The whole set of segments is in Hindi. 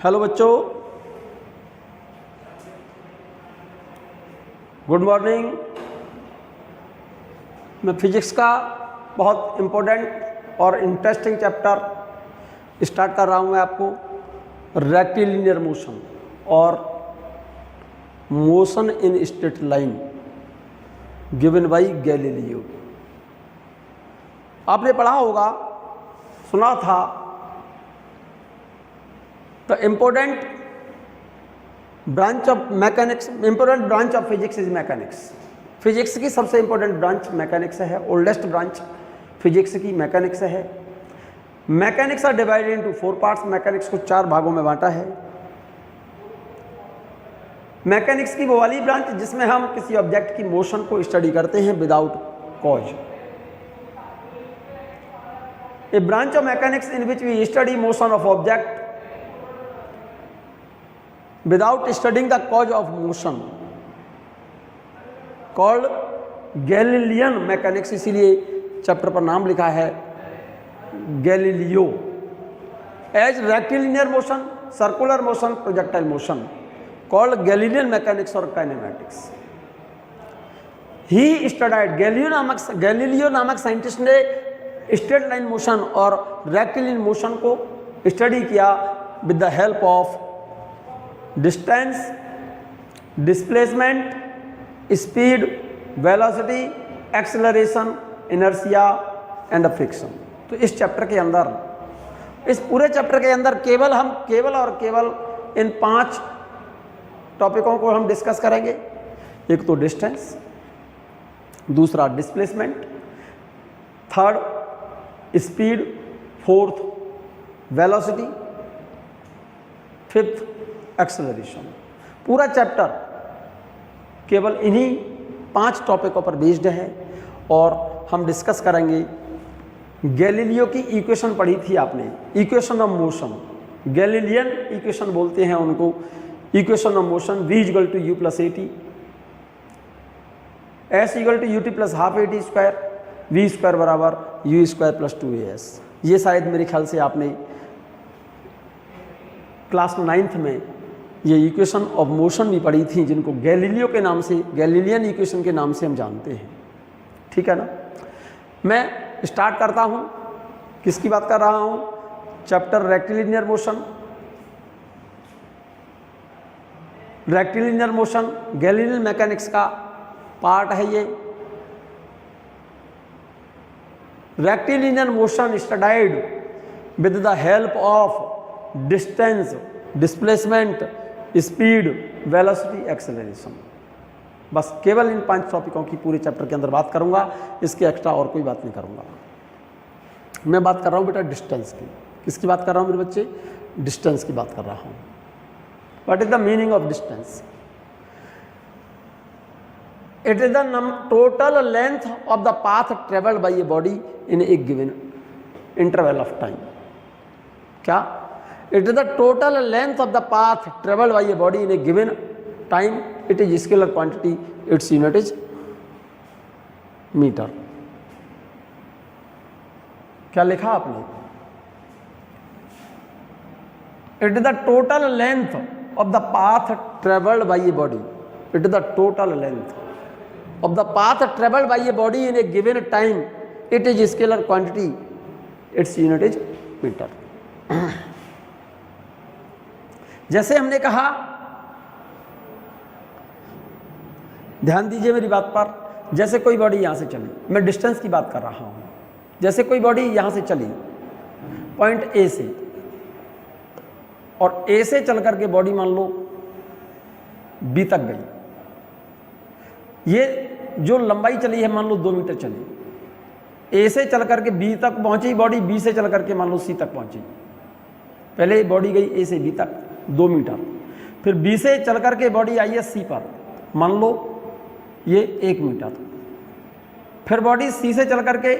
हेलो बच्चों, गुड मॉर्निंग। मैं फिजिक्स का बहुत इम्पोर्टेंट और इंटरेस्टिंग चैप्टर स्टार्ट कर रहा हूँ। मैं आपको रेक्टिलिनियर मोशन और motion in straight line given by Galileo. आपने पढ़ा होगा, सुना था, the important branch of mechanics, important branch of physics is mechanics. Physics की सबसे इम्पोर्टेंट ब्रांच मैकेनिक्स है, ओल्डेस्ट ब्रांच फिजिक्स की मैकेनिक्स है। Mechanics are divided into 4 parts. Mechanics को 4 भागों में बांटा है। मैकेनिक्स की वो वाली ब्रांच जिसमें हम किसी ऑब्जेक्ट की मोशन को स्टडी करते हैं without cause. A branch of mechanics in which we study motion of object without studying the cause of motion called Galilean mechanics। इसीलिए चैप्टर पर नाम लिखा है Galileo. As rectilinear motion, circular motion, projectile motion called Galilean mechanics और काइनेमैटिक्स। ही स्टडीड गैलीलियो नामक साइंटिस्ट ने स्ट्रेट लाइन मोशन और रेक्टिलिनियर मोशन को स्टडी किया with the help of distance, displacement, speed, velocity, acceleration, inertia and friction. तो इस चैप्टर के अंदर, इस पूरे चैप्टर के अंदर केवल इन 5 टॉपिकों को हम डिस्कस करेंगे। एक तो डिस्टेंस, दूसरा displacement, third speed, fourth velocity, fifth acceleration. पूरा चैप्टर केवल इन्हीं 5 टॉपिकों पर बेस्ड है और हम डिस्कस करेंगे। गैलीलियो की इक्वेशन पढ़ी थी आपने, equation of motion. Galilean equation बोलते हैं उनको, equation of motion. v equal to u plus at, s equal to ut plus half at square, v square बराबर u स्क्वायर प्लस 2as। ये शायद मेरे ख्याल से आपने क्लास 9th में ये इक्वेशन ऑफ मोशन भी पढ़ी थी, जिनको गैलीलियो के नाम से, गैलीलियन इक्वेशन के नाम से हम जानते हैं। ठीक है ना। मैं स्टार्ट करता हूँ। किसकी बात कर रहा हूँ? Chapter rectilinear motion. Rectilinear motion Galilean mechanics का पार्ट है ये। Rectilinear motion studied with the help of distance, displacement, speed, velocity, acceleration. बस केवल इन 5 टॉपिकों की पूरे चैप्टर के अंदर बात करूंगा, इसके एक्स्ट्रा और कोई बात नहीं करूंगा। मैं बात कर रहा हूं बेटा डिस्टेंस की। किसकी बात कर रहा हूं मेरे बच्चे? डिस्टेंस की बात कर रहा हूं। What is the meaning of distance? It is the total length of the path travelled by a body in a given interval of time. क्या? It is the total length of the path traveled by a body in a given time. It is scalar quantity. Its unit is meter. क्या लिखा आपने? It is the total length of the path traveled by a body. It is the total length of the path traveled by a body in a given time. It is scalar quantity. Its unit is meter. जैसे हमने कहा, ध्यान दीजिए मेरी बात पर, जैसे कोई बॉडी यहाँ से चली, मैं डिस्टेंस की बात कर रहा हूँ। जैसे कोई बॉडी यहाँ से चली पॉइंट ए से, और ए से चल करके बॉडी मान लो बी तक गई। ये जो लंबाई चली है मान लो 2 मीटर चली। ए से चल करके बी तक पहुँची बॉडी, बी से चल करके मान लो सी तक पहुँची। पहले बॉडी गई ए से बी तक 2 मीटर, फिर बी से चल करके बॉडी आई है सी पर, मान लो ये 1 मीटर, फिर बॉडी सी से चल करके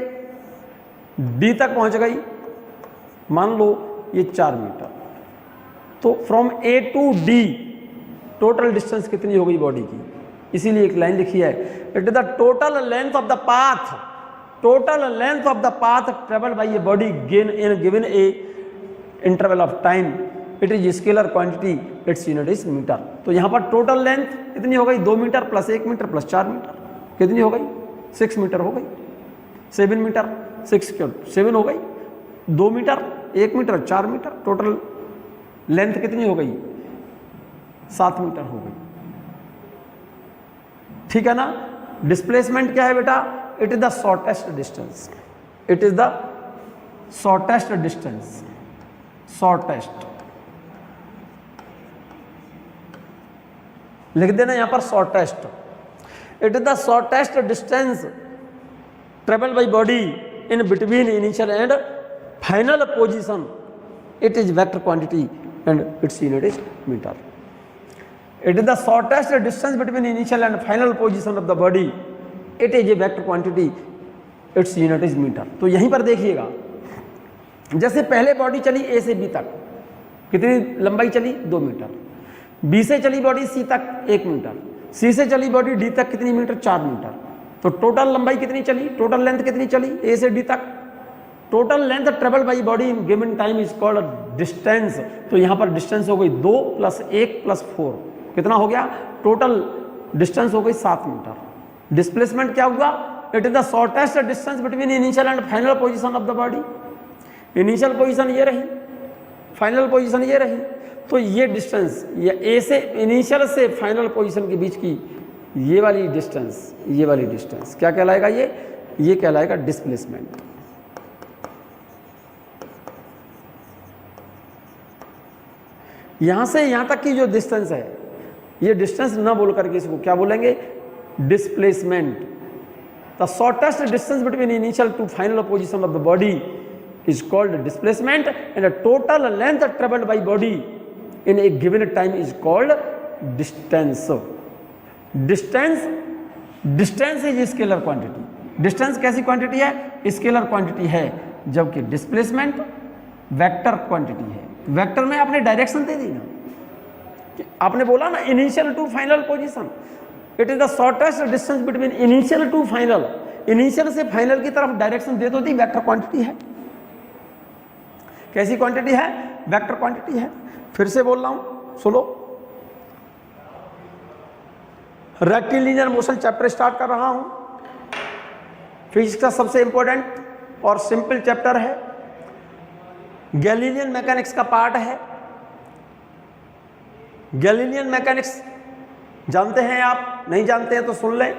डी तक पहुंच गई, मान लो ये 4 मीटर। तो from A to D total distance कितनी हो गई बॉडी की? इसीलिए एक लाइन लिखी है, it is the total length of the path, total length of the path travelled by a body in given a interval of time it is scalar quantity, its unit is metre. तो यहाँ पर टोटल लेंथ कितनी हो गई, 2 metre plus 1 metre plus 4 metre, कितनी हो गई, 6 मीटर हो गई, 7 मीटर, 6 7 हो गई, 2 metre 1 metre 4 metre, total length कितनी हो गई, 7 मीटर हो गई। ठीक है ना। डिस्प्लेसमेंट क्या है बेटा, it is the shortest distance, it is the shortest distance, shortest लिख देना यहां पर shortest, it is the shortest distance travel by body in between initial and final position, it is vector quantity and its unit is metre. It is the shortest distance between initial and final position of the body. It is a vector quantity. Its unit is meter. तो यहीं पर देखिएगा, जैसे पहले बॉडी चली A से B तक, कितनी लंबाई चली, 2 मीटर। B से चली बॉडी C तक 1 मीटर, C से चली बॉडी D तक कितनी मीटर, 4 मीटर। तो टोटल लंबाई कितनी चली, टोटल लेंथ कितनी चली A से D तक, total length travel by body in given time is called distance. तो यहाँ पर डिस्टेंस हो गई 2 + 1 + 4, कितना हो गया, टोटल डिस्टेंस हो गई 7 मीटर। डिस्प्लेसमेंट क्या हुआ, it is the shortest distance between initial and final position of the body. Initial position ये रही, फाइनल पोजीशन ये रही, तो ये डिस्टेंस, ये ए से इनिशियल से फाइनल पोजीशन के बीच की ये वाली डिस्टेंस, ये वाली डिस्टेंस क्या कहलाएगा, ये कहलाएगा डिस्प्लेसमेंट। यहां से यहां तक की जो डिस्टेंस है, ये डिस्टेंस ना बोल करके इसको क्या बोलेंगे, displacement. The shortest distance between initial to final position of the body is called displacement and the total length travelled by body in a given time is called distance. Distance is scalar quantity. Distance कैसी क्वांटिटी है, स्केलर क्वांटिटी है, जबकि डिस्प्लेसमेंट वेक्टर क्वांटिटी है। वेक्टर में आपने डायरेक्शन दे दी ना, आपने बोला ना initial to final position, it is the shortest distance between initial to final. Initial से फाइनल की तरफ डायरेक्शन दे दो, वेक्टर क्वांटिटी है। कैसी क्वांटिटी है, वेक्टर क्वांटिटी है। फिर से बोल रहा हूं, सुनो, रेक्टिलिनियर मोशन चैप्टर स्टार्ट कर रहा हूं। फिजिक्स का सबसे इंपॉर्टेंट और सिंपल चैप्टर है, गैलीलियन मैकेनिक्स का पार्ट है। गैलीलियन मैकेनिक्स जानते हैं आप, नहीं जानते हैं तो सुन लें।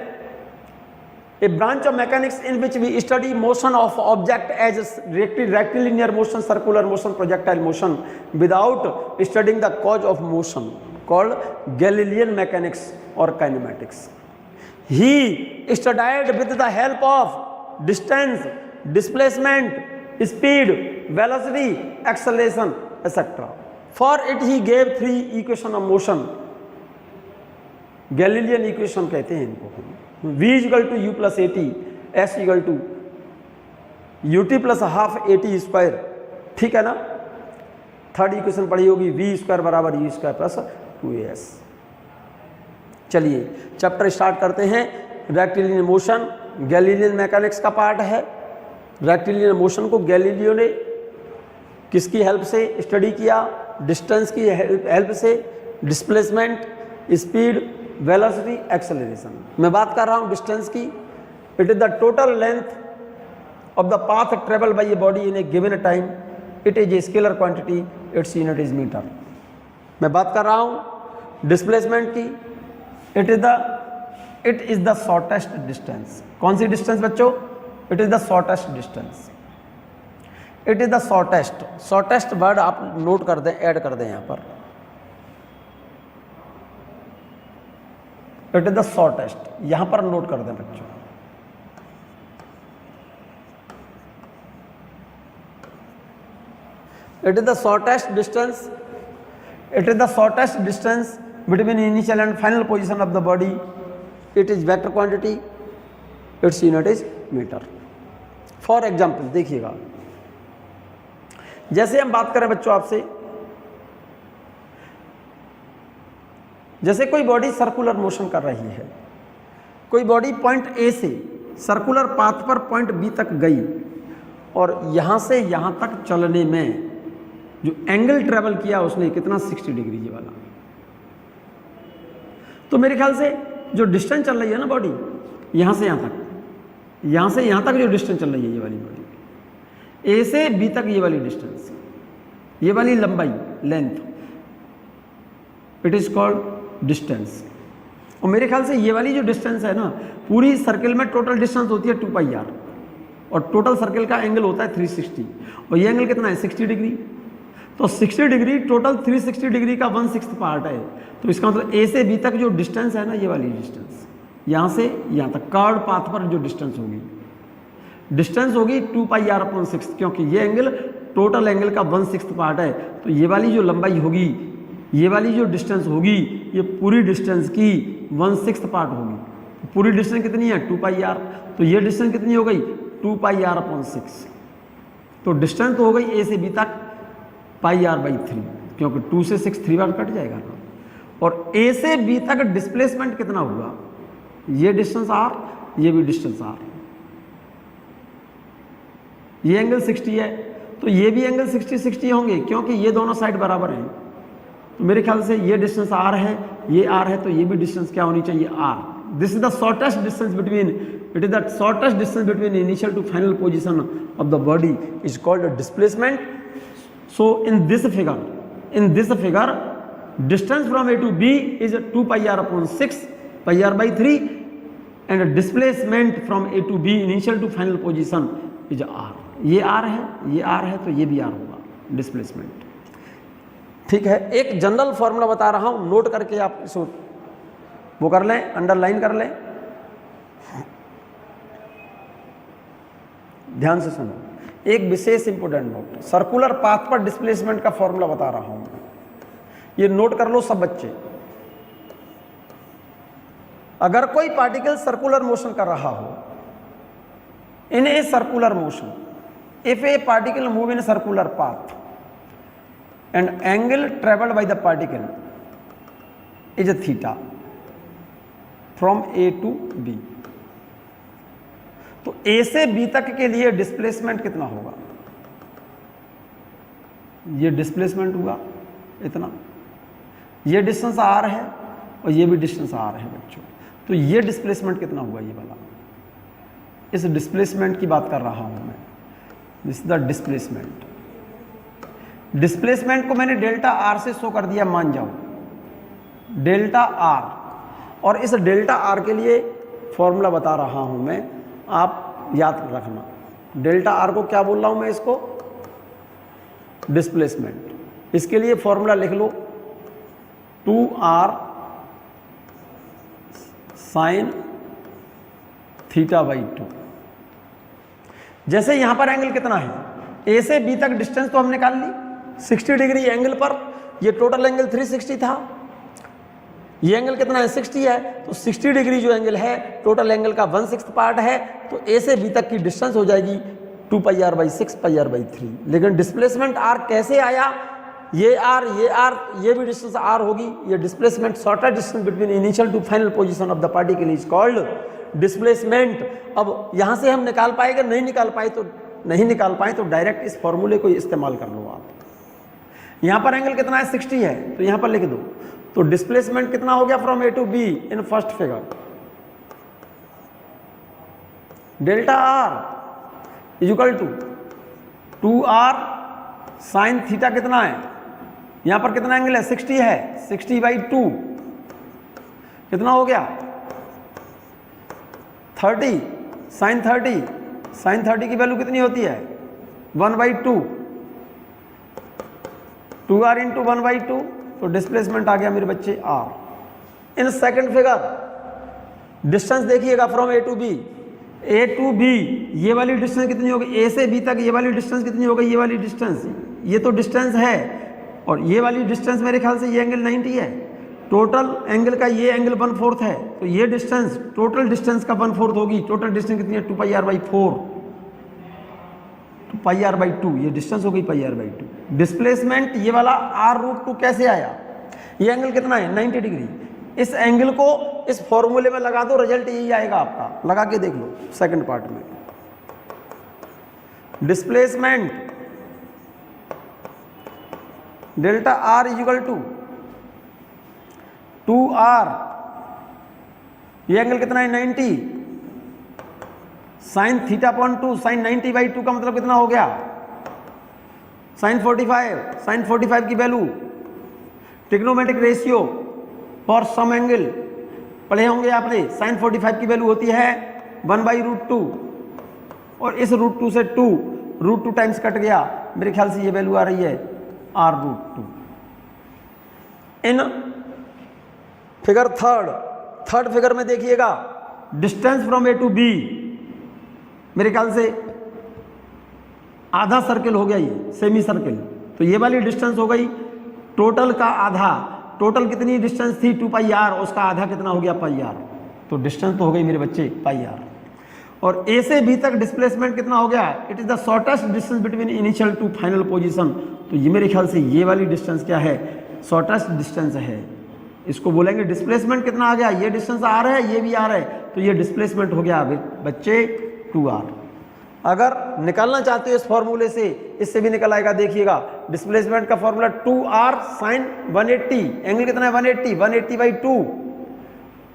A branch of mechanics in which we study motion of object as rectilinear motion, circular motion, projectile motion without studying the cause of motion, called Galilean mechanics or kinematics. He studied with the help of distance, displacement, speed, velocity, acceleration etcetera. For it he gave 3 equation of motion, Galilean equation कहते हैं इनको हम। v = u + at, s = ut + ½ at square, ठीक है ना। थर्ड इक्वेशन पढ़ी होगी, v² = u² + 2as। चलिए चैप्टर स्टार्ट करते हैं। रेक्टिलिनियर मोशन गैलीलियन मैकेनिक्स का पार्ट है। रेक्टिलिनियर मोशन को गैलीलियो ने किसकी हेल्प से स्टडी किया, डिस्टेंस की हेल्प से, डिस्प्लेसमेंट, स्पीड, वेलोसिटी, एक्सेलरेशन। मैं बात कर रहा हूं डिस्टेंस की। It is the total length of the path travel by a body in a given time, it is a scalar quantity, its unit is metre. मैं बात कर रहा हूं डिस्प्लेसमेंट की। It is the shortest distance. कौन सी डिस्टेंस बच्चों, it is the shortest distance. It is the shortest, shortest word आप नोट कर दें, ऐड कर दें यहां पर। इट इज द शॉर्टेस्ट, यहां पर नोट कर दें बच्चों। It is the shortest distance, it is the shortest distance between initial and final position of the body, it is vector quantity, its unit is metre. For example देखिएगा, जैसे हम बात करें बच्चों आपसे, जैसे कोई बॉडी सर्कुलर मोशन कर रही है, कोई बॉडी पॉइंट ए से सर्कुलर पाथ पर पॉइंट बी तक गई और यहां से यहां तक चलने में जो एंगल ट्रेवल किया उसने कितना 60 डिग्री ये वाला। तो मेरे ख्याल से जो डिस्टेंस चल रही है ना बॉडी, यहां से यहां तक, यहां से यहां तक जो डिस्टेंस चल रही है ये वाली बॉडी, ए से बी तक ये वाली डिस्टेंस, ये वाली लंबाई, length, it is called distance. और मेरे ख्याल से ये वाली जो डिस्टेंस है ना, पूरी सर्किल में टोटल डिस्टेंस होती है 2πr, और टोटल सर्किल का एंगल होता है 360, और ये एंगल कितना है 60 डिग्री। तो 60 डिग्री टोटल 360 डिग्री का 1/6 पार्ट है। तो इसका मतलब ए से बी तक जो डिस्टेंस है ना, ये वाली डिस्टेंस, यहाँ से यहाँ तक कर्व पाथ पर जो डिस्टेंस होगी, डिस्टेंस होगी 2πr/6, क्योंकि ये एंगल टोटल एंगल का 1/6 पार्ट है। तो ये वाली जो लंबाई होगी, ये वाली जो डिस्टेंस होगी, ये पूरी डिस्टेंस की 1/6 पार्ट होगी। पूरी डिस्टेंस कितनी है 2πr, तो ये डिस्टेंस कितनी हो गई 2πr/6। तो डिस्टेंस तो हो गई ए से बी तक πr/3, क्योंकि 2 से 6 3 बार कट जाएगा ना। और ए से बी तक डिस्प्लेसमेंट कितना हुआ, ये डिस्टेंस r, ये भी डिस्टेंस r, ये एंगल 60 है, तो ये भी एंगल 60 होंगे, क्योंकि ये दोनों साइड बराबर हैं। तो मेरे ख्याल से ये डिस्टेंस r है, ये r है, तो ये भी डिस्टेंस क्या होनी चाहिए r। This is the shortest distance between, it is the shortest distance between initial to final position of the body is called displacement. So in this figure distance from A to B is 2πr/6, πr/3, and displacement from A to B initial to final position is r। ये r है, ये r है, तो ये भी r होगा डिस्प्लेसमेंट। ठीक है, एक जनरल फॉर्मूला बता रहा हूं, नोट करके आप इसको वो कर लें, अंडरलाइन कर लें, ध्यान से सुनो। एक विशेष इंपोर्टेंट नोट, सर्कुलर पाथ पर डिस्प्लेसमेंट का फॉर्मूला बता रहा हूं, ये नोट कर लो सब बच्चे। अगर कोई पार्टिकल सर्कुलर मोशन कर रहा हो, in a circular motion, if a particle move in circular path and angle travelled by the particle is theta from A to B, तो ए से बी तक के लिए डिस्प्लेसमेंट कितना होगा, ये डिस्प्लेसमेंट हुआ इतना, ये डिस्टेंस r है और ये भी डिस्टेंस r है बच्चों। तो ये डिस्प्लेसमेंट कितना हुआ, ये वाला, इस डिस्प्लेसमेंट की बात कर रहा हूं मैं। This is the displacement. Displacement को मैंने डेल्टा r से शो कर दिया, मान जाओ डेल्टा r, और इस डेल्टा r के लिए फॉर्मूला बता रहा हूं मैं, आप याद रखना। डेल्टा r को क्या बोल रहा हूं मैं, इसको डिस्प्लेसमेंट। इसके लिए फॉर्मूला लिख लो 2r sin θ/2। जैसे यहां पर एंगल कितना है, ए से बी तक डिस्टेंस तो हम निकाल ली 60 डिग्री एंगल पर, ये टोटल एंगल 360 था, ये एंगल कितना है 60 है, तो 60 डिग्री जो एंगल है टोटल एंगल का 1/6 पार्ट है, तो ए से बी तक की डिस्टेंस हो जाएगी 2πr/6 πr/3। लेकिन डिस्प्लेसमेंट r कैसे आया, ये r, ये भी डिस्टेंस r होगी, ये displacement shortest distance between initial to final position of the particle is called displacement. अब यहां से हम निकाल पाएंगे, नहीं निकाल पाए तो डायरेक्ट इस फॉर्मूले को इस्तेमाल कर लो आप। यहां पर एंगल कितना है 60 है, तो यहां पर लिख दो, तो डिस्प्लेसमेंट कितना हो गया from A to B in first figure, delta r is equal to 2r sine theta कितना है, यहां पर कितना एंगल है 60 है, 60/2 कितना हो गया 30, साइन 30 की वैल्यू कितनी होती है 1/2, 2r इंटू 1/2, तो डिस्प्लेसमेंट आ गया मेरे बच्चे r। In second figure distance देखिएगा फ्रॉम ए टू बी, ये वाली डिस्टेंस कितनी होगी, ए से बी तक ये वाली डिस्टेंस कितनी होगी, ये वाली डिस्टेंस, ये तो डिस्टेंस है, और ये वाली डिस्टेंस मेरे ख्याल से ये एंगल 90 है, टोटल एंगल का ये एंगल 1/4 है, तो ये डिस्टेंस टोटल डिस्टेंस का 1/4 होगी। टोटल डिस्टेंस कितनी है 2πr/4, तो πr/2, ये डिस्टेंस हो गई πr/2। डिस्प्लेसमेंट ये वाला r√2 कैसे आया, ये एंगल कितना है 90 डिग्री। इस एंगल को इस फॉर्मूले में लगा दो, रिजल्ट यही आएगा आपका, लगा के देख लो सेकंड पार्ट में। Displacement delta R is equal to 2r, ये एंगल कितना है 90, साइन थीटा अपॉन 2, साइन 90/2 का मतलब कितना हो गया साइन 45, साइन 45 की value trigonometric ratio for some angle पढ़े होंगे आपने, साइन 45 की वैल्यू होती है 1/√2 और इस √2 से √2 टाइम्स कट गया, मेरे ख्याल से ये वैल्यू आ रही है r√2। In figure third figure में देखिएगा distance from A to B, मेरे ख्याल से आधा सर्किल हो गया, ये सेमी सर्किल, तो ये वाली डिस्टेंस हो गई टोटल का आधा। टोटल कितनी डिस्टेंस थी 2πr, उसका आधा कितना हो गया πr, तो डिस्टेंस तो हो गई मेरे बच्चे πr। और ए से बी तक डिस्प्लेसमेंट कितना हो गया, it is the shortest distance between initial to final position, तो ये मेरे ख्याल से ये वाली डिस्टेंस क्या है, शॉर्टेस्ट डिस्टेंस है। इसको बोलेंगे डिस्प्लेसमेंट कितना आ गया, ये डिस्टेंस आर है, ये भी आर है, तो ये डिस्प्लेसमेंट हो गया बच्चे 2r। अगर निकालना चाहते हो इस फॉर्मूले से, इससे भी निकल आएगा, देखिएगा डिस्प्लेसमेंट का फॉर्मूला 2r साइन 180, एंगल कितना है 180, 180/2,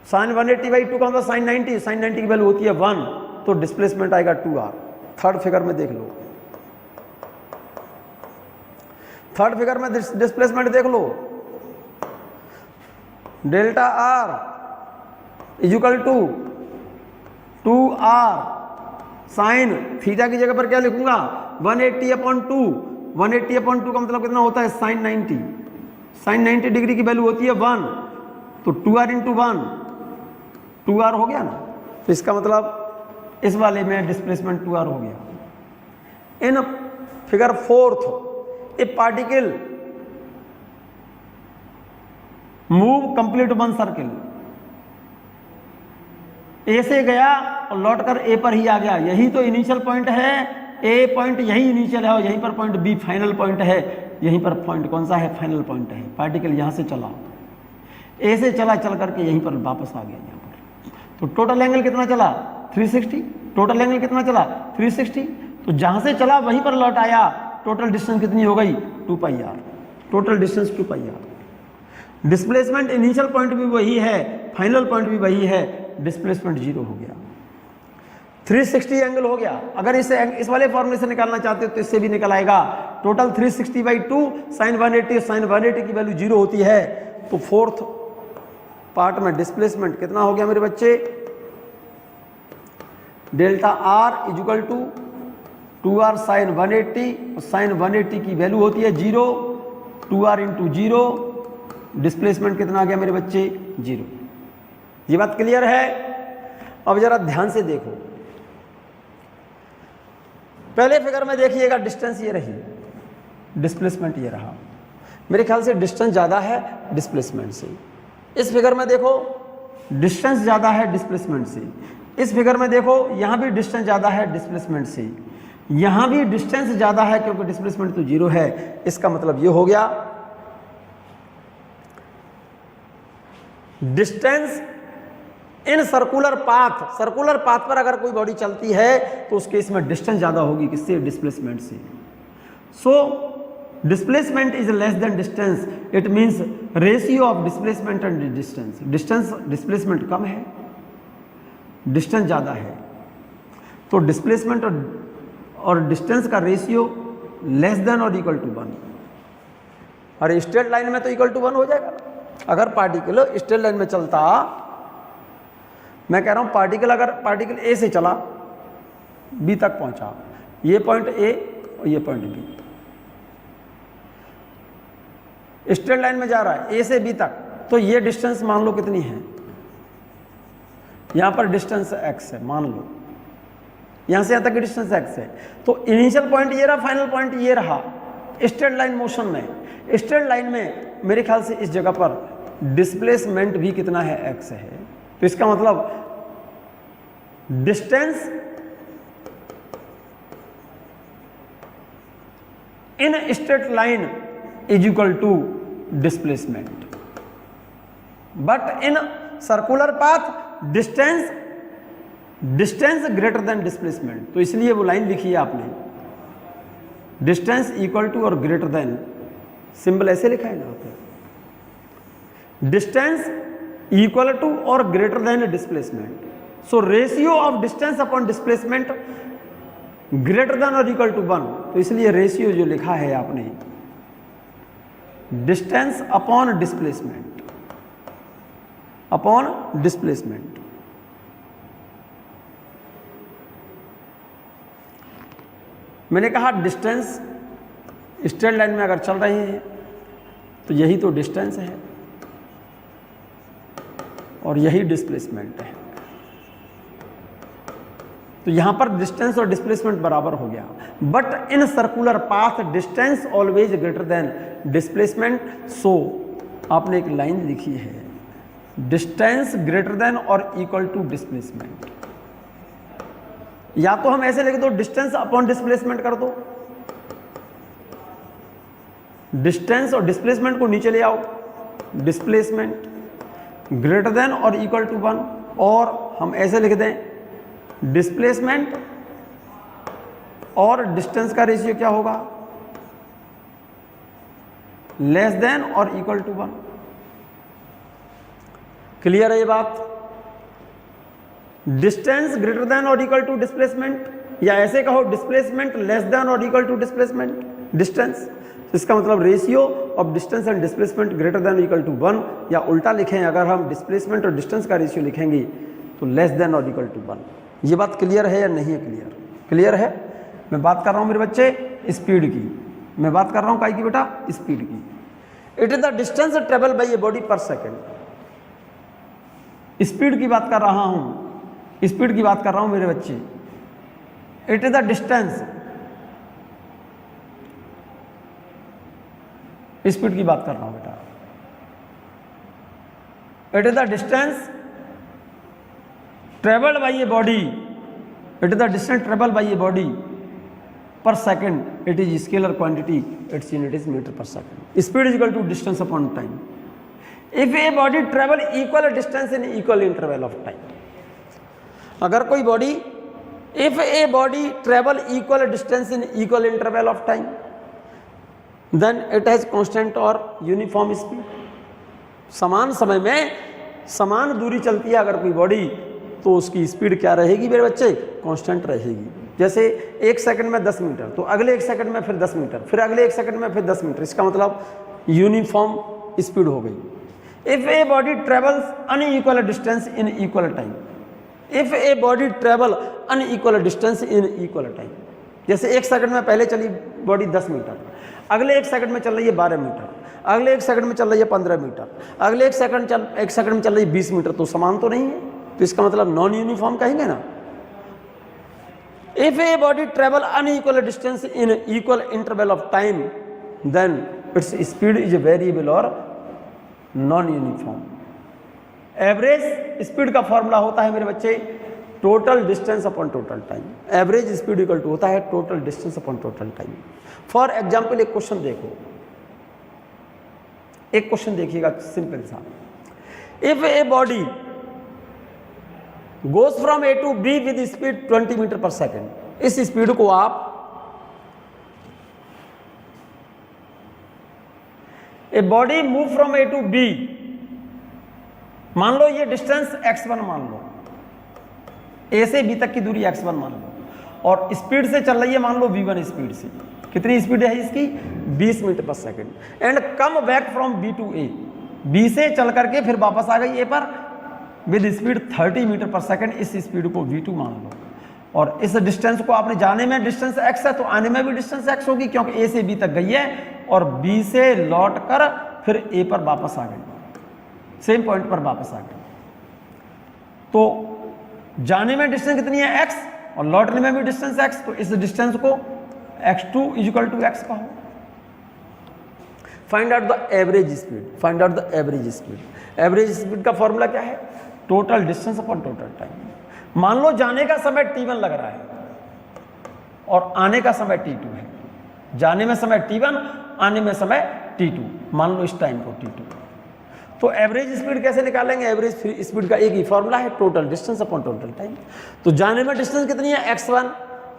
साइन 180/2 का मतलब साइन 90, साइन 90 की वैल्यू होती है 1, तो डिस्प्लेसमेंट आएगा 2r। थर्ड फिगर में देख लो, थर्ड फिगर में डिस्प्लेसमेंट देख लो, delta r is equal to 2r sine theta की जगह पर क्या लिखूंगा 180/2, 180/2 का मतलब कितना होता है साइन 90, साइन 90 डिग्री की वैल्यू होती है 1, तो 2r × 1 2r हो गया ना, तो इसका मतलब इस वाले में डिस्प्लेसमेंट 2r हो गया। In figure fourth, a particle move complete one circle, A से गया और लौटकर ए पर ही आ गया, यही तो इनिशियल पॉइंट है, ए पॉइंट यही इनिशियल है और यहीं पर पॉइंट बी फाइनल पॉइंट है, यहीं पर पॉइंट कौन सा है फाइनल पॉइंट है। पार्टिकल यहां से चला, ए से चला, चल करके यहीं पर वापस आ गया यहाँ पर, तो टोटल एंगल कितना चला 360, टोटल एंगल कितना चला 360, तो जहां से चला वहीं पर लौट आया, टोटल डिस्टेंस कितनी हो गई 2πr, total distance 2πr। Displacement initial point भी वही है, फाइनल पॉइंट भी वही है, डिस्प्लेसमेंट 0 हो गया, 360 एंगल हो गया। अगर इस वाले फॉर्मूले से निकालना चाहते हो तो इससे भी निकल आएगा, टोटल 360/2 साइन 180, साइन 180 की वैल्यू 0 होती है, तो फोर्थ पार्ट में डिस्प्लेसमेंट कितना हो गया मेरे बच्चे, delta r is equal to 2r sine 180, sine 180 की वैल्यू होती है 0, 2r × 0, डिस्प्लेसमेंट कितना आ गया मेरे बच्चे 0। ये बात क्लियर है। अब जरा ध्यान से देखो, पहले फिगर में देखिएगा डिस्टेंस ये रही, डिस्प्लेसमेंट ये रहा, मेरे ख्याल से डिस्टेंस ज़्यादा है डिस्प्लेसमेंट से। इस फिगर में देखो डिस्टेंस ज़्यादा है डिस्प्लेसमेंट से, इस फिगर में देखो यहाँ भी डिस्टेंस ज़्यादा है डिस्प्लेसमेंट से, यहाँ भी डिस्टेंस ज़्यादा है क्योंकि डिस्प्लेसमेंट तो 0 है। इसका मतलब ये हो गया डिस्टेंस इन सर्कुलर पाथ पर अगर कोई बॉडी चलती है तो उस केस में डिस्टेंस ज्यादा होगी, किससे डिस्प्लेसमेंट से। So displacement is less than distance, it means ratio of displacement and distance, displacement कम है, डिस्टेंस ज्यादा है, तो डिस्प्लेसमेंट और डिस्टेंस का रेशियो लेस देन और इक्वल टू 1। अरे स्ट्रेट लाइन में तो इक्वल टू 1 हो जाएगा। अगर पार्टिकल स्ट्रेट लाइन में चलता, मैं कह रहा हूं पार्टिकल अगर पार्टिकल ए से चला बी तक पहुंचा, ये पॉइंट ए और ये पॉइंट बी, स्ट्रेट लाइन में जा रहा है ए से बी तक, तो ये डिस्टेंस मान लो कितनी है, यहां पर डिस्टेंस x है, मान लो यहां से यहां तक की डिस्टेंस x है, तो इनिशियल पॉइंट ये रहा, फाइनल पॉइंट ये रहा। स्ट्रेट लाइन मोशन में, स्ट्रेट लाइन में मेरे ख्याल से इस जगह पर डिस्प्लेसमेंट भी कितना है x है, तो इसका मतलब distance in straight line is equal to displacement, but in circular path distance greater than displacement, तो इसलिए वो लाइन लिखी है आपने, डिस्टेंस इक्वल टू और ग्रेटर देन सिंबल ऐसे लिखा है ना पे, डिस्टेंस इक्वल टू और greater than displacement. So ratio of distance upon displacement greater than और इक्वल टू 1, तो इसलिए रेशियो जो लिखा है आपने distance upon displacement, upon displacement. मैंने कहा डिस्टेंस स्ट्रेट लाइन में अगर चल रहे हैं तो यही तो डिस्टेंस है और यही डिस्प्लेसमेंट है, तो यहां पर डिस्टेंस और डिस्प्लेसमेंट बराबर हो गया। But in circular path distance always greater than displacement. So आपने एक लाइन लिखी है, डिस्टेंस ग्रेटर देन और इक्वल टू डिस्प्लेसमेंट। या तो हम ऐसे लिख दो, डिस्टेंस अपॉन डिस्प्लेसमेंट कर दो, डिस्टेंस और डिस्प्लेसमेंट को नीचे ले आओ, डिस्प्लेसमेंट ग्रेटर देन और इक्वल टू 1, और हम ऐसे लिख दें डिस्प्लेसमेंट और डिस्टेंस का रेशियो क्या होगा, लेस देन और इक्वल टू 1। क्लियर है ये बात? डिस्टेंस ग्रेटर देन और इक्वल टू डिस्प्लेसमेंट, या ऐसे कहो डिस्प्लेसमेंट लेस देन और इक्वल टू डिस्प्लेसमेंट डिस्टेंस। इसका मतलब ratio of distance and displacement greater than equal to 1, या उल्टा लिखें अगर हम डिस्प्लेसमेंट और डिस्टेंस का रेशियो लिखेंगे तो लेस देन और इक्वल टू 1। ये बात क्लियर है या नहीं है? क्लियर, क्लियर है। मैं बात कर रहा हूं मेरे बच्चे स्पीड की, मैं बात कर रहा हूं काय की बेटा? स्पीड की। It is the distance travel by a body per second. Speed की बात कर रहा हूं, स्पीड की बात कर रहा हूं मेरे बच्चे। It is the distance, speed की बात कर रहा हूं बेटा। It is the distance travelled by a body, it is the distance travelled by a body per second, it is scalar quantity, its unit is metre per second. Speed is equal to distance upon time. If a body travel equal distance in equal interval of time, अगर कोई body, if a body travel equal distance in equal interval of time then it has constant और यूनिफॉर्म स्पीड। समान समय में समान दूरी चलती है अगर कोई बॉडी, तो उसकी स्पीड क्या रहेगी मेरे बच्चे? कांस्टेंट रहेगी। जैसे 1 सेकंड में 10 मीटर, तो अगले 1 सेकंड में फिर 10 मीटर, फिर अगले 1 सेकंड में फिर 10 मीटर। इसका मतलब यूनिफॉर्म स्पीड हो गई। If a body travels unequal distance in equal time, if a body travel unequal distance in equal time, जैसे 1 सेकंड में पहले चली बॉडी 10 मीटर, अगले 1 सेकंड में चल रही है 12 मीटर, अगले 1 सेकंड में चल रही है 15 मीटर, अगले 1 सेकंड में चल रही है 20 मीटर, तो समान तो नहीं है, तो इसका मतलब नॉन यूनिफॉर्म कहेंगे ना। If a body travel unequal distance in equal interval of time then its speed is variable और नॉन यूनिफॉर्म। एवरेज स्पीड का फॉर्मूला होता है मेरे बच्चे total distance upon total time. Average speed equal to होता है total distance upon total time. For example एक क्वेश्चन देखो, एक क्वेश्चन देखिएगा सिंपल सा। If a body goes from A to B with speed 20 metre per second, इस स्पीड को आप a body move from A to B, मान लो ये डिस्टेंस x1 मान लो, ए से बी तक की दूरी x1 मान लो, और स्पीड से चल रही है मान लो v1 स्पीड से। कितनी स्पीड है इसकी? 20 metre per second. And come back from B to A, B से चल करके फिर वापस आ गई ए पर with speed 30 metre per second. इस स्पीड को v2 मान लो, और इस डिस्टेंस को आपने जाने में डिस्टेंस x है, तो आने में भी डिस्टेंस x होगी, क्योंकि ए से बी तक गई है और बी से लौट कर फिर ए पर वापस आ गई, सेम पॉइंट पर वापस आ गई। तो जाने में डिस्टेंस कितनी है? x, और लौटने में भी डिस्टेंस x, तो इस डिस्टेंस को x2 इक्वल टू x का हो। Find out the average speed, find out the average speed. Average speed का फॉर्मूला क्या है? Total distance upon total time. मान लो जाने का समय t1 लग रहा है और आने का समय t2 है। जाने में समय t1, आने में समय t2, मान लो इस टाइम को t2। तो एवरेज स्पीड कैसे निकालेंगे? एवरेज स्पीड का एक ही फॉर्मूला है, total distance upon total time. तो जाने में डिस्टेंस कितनी है? x1,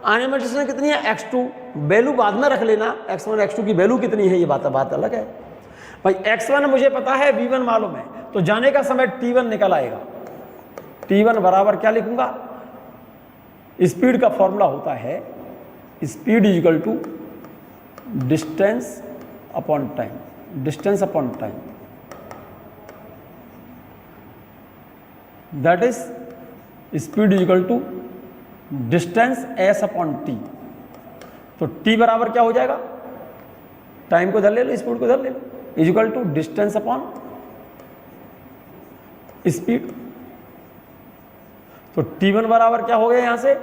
एनिमेटेड डिस्टेंस कितनी है x2, वैल्यू बाद में रख लेना, x1 x2 की वैल्यू कितनी है ये बात अलग है। भाई x1 मुझे पता है, v1 मालूम है, तो जाने का समय t1 निकल आएगा। t1 बराबर क्या लिखूंगा, स्पीड का फॉर्मूला होता है speed is equal to distance upon time, distance upon time, that is speed is equal to distance s upon t। तो t बराबर क्या हो जाएगा, टाइम को इधर ले लो, स्पीड को इधर ले लो, is equal to distance upon speed. तो t1 बराबर क्या हो गया, यहां से